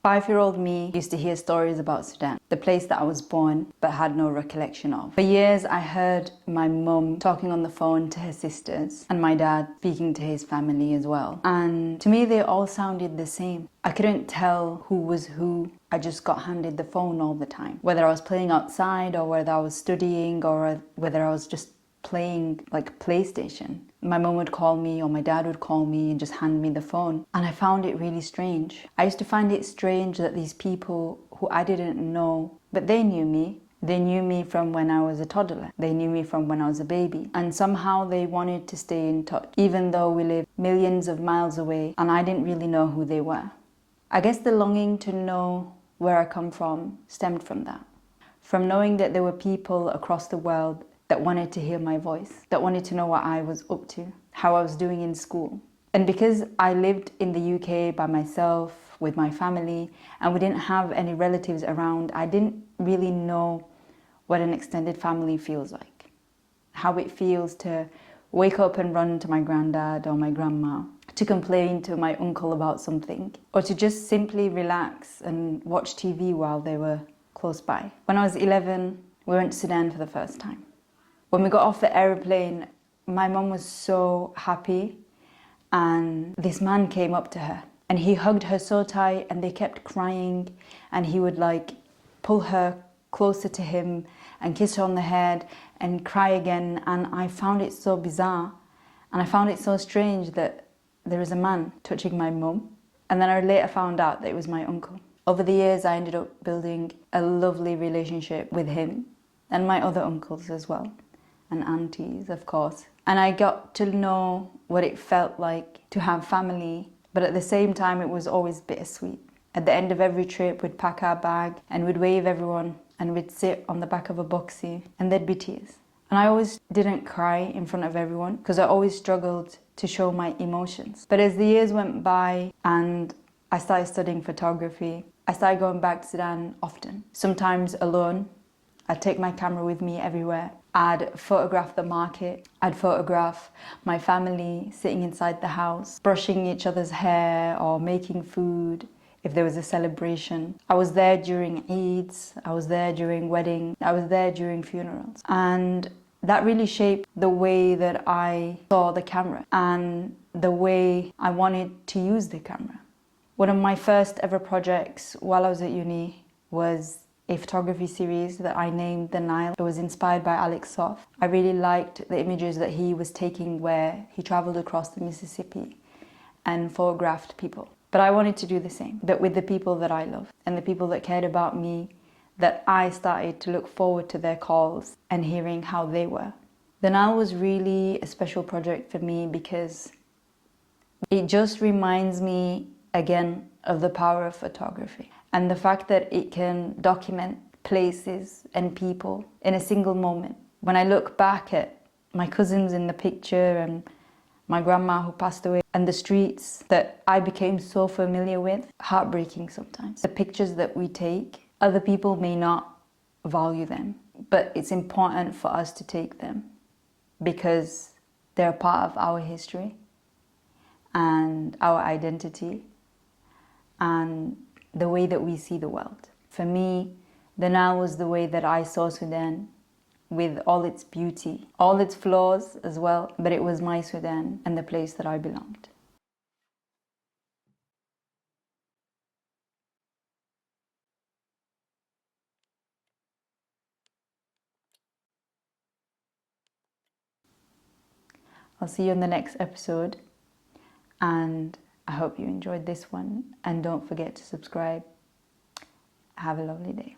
5-year-old me used to hear stories about Sudan, the place that I was born but had no recollection of. For years I heard my mum talking on the phone to her sisters and my dad speaking to his family as well. And to me they all sounded the same. I couldn't tell who was who. I just got handed the phone all the time. Whether I was playing outside or whether I was studying or whether I was just playing like PlayStation. My mum would call me or my dad would call me and just hand me the phone. And I found it really strange. I used to find it strange that these people who I didn't know, but they knew me. They knew me from when I was a toddler. They knew me from when I was a baby. And somehow they wanted to stay in touch, even though we lived millions of miles away and I didn't really know who they were. I guess the longing to know where I come from stemmed from that. From knowing that there were people across the world that wanted to hear my voice, that wanted to know what I was up to, how I was doing in school. And because I lived in the UK by myself, with my family, and we didn't have any relatives around, I didn't really know what an extended family feels like. How it feels to wake up and run to my granddad or my grandma, to complain to my uncle about something, or to just simply relax and watch TV while they were close by. When I was 11, we went to Sudan for the first time. When we got off the aeroplane, my mum was so happy and this man came up to her and he hugged her so tight and they kept crying and he would like pull her closer to him and kiss her on the head and cry again. And I found it so bizarre and I found it so strange that there was a man touching my mum. And then I later found out that it was my uncle. Over the years, I ended up building a lovely relationship with him and my other uncles as well. And aunties, of course. And I got to know what it felt like to have family, but at the same time it was always bittersweet. At the end of every trip we'd pack our bag and we'd wave everyone and we'd sit on the back of a boxie and there'd be tears. And I always didn't cry in front of everyone because I always struggled to show my emotions. But as the years went by and I started studying photography, I started going back to Sudan often, sometimes alone. I'd take my camera with me everywhere. I'd photograph the market. I'd photograph my family sitting inside the house, brushing each other's hair or making food if there was a celebration. I was there during Eids. I was there during weddings. I was there during funerals. And that really shaped the way that I saw the camera and the way I wanted to use the camera. One of my first ever projects while I was at uni was a photography series that I named The Nile. It was inspired by Alex Soff. I really liked the images that he was taking where he traveled across the Mississippi and photographed people. But I wanted to do the same, but with the people that I love and the people that cared about me, that I started to look forward to their calls and hearing how they were. The Nile was really a special project for me because it just reminds me again of the power of photography. And the fact that it can document places and people in a single moment. When I look back at my cousins in the picture and my grandma who passed away and the streets that I became so familiar with, heartbreaking sometimes. The pictures that we take, other people may not value them, but it's important for us to take them because they're part of our history and our identity and the way that we see the world. For me, the Nile was the way that I saw Sudan, with all its beauty, all its flaws as well, but it was my Sudan and the place that I belonged. I'll see you in the next episode, and I hope you enjoyed this one, and don't forget to subscribe. Have a lovely day.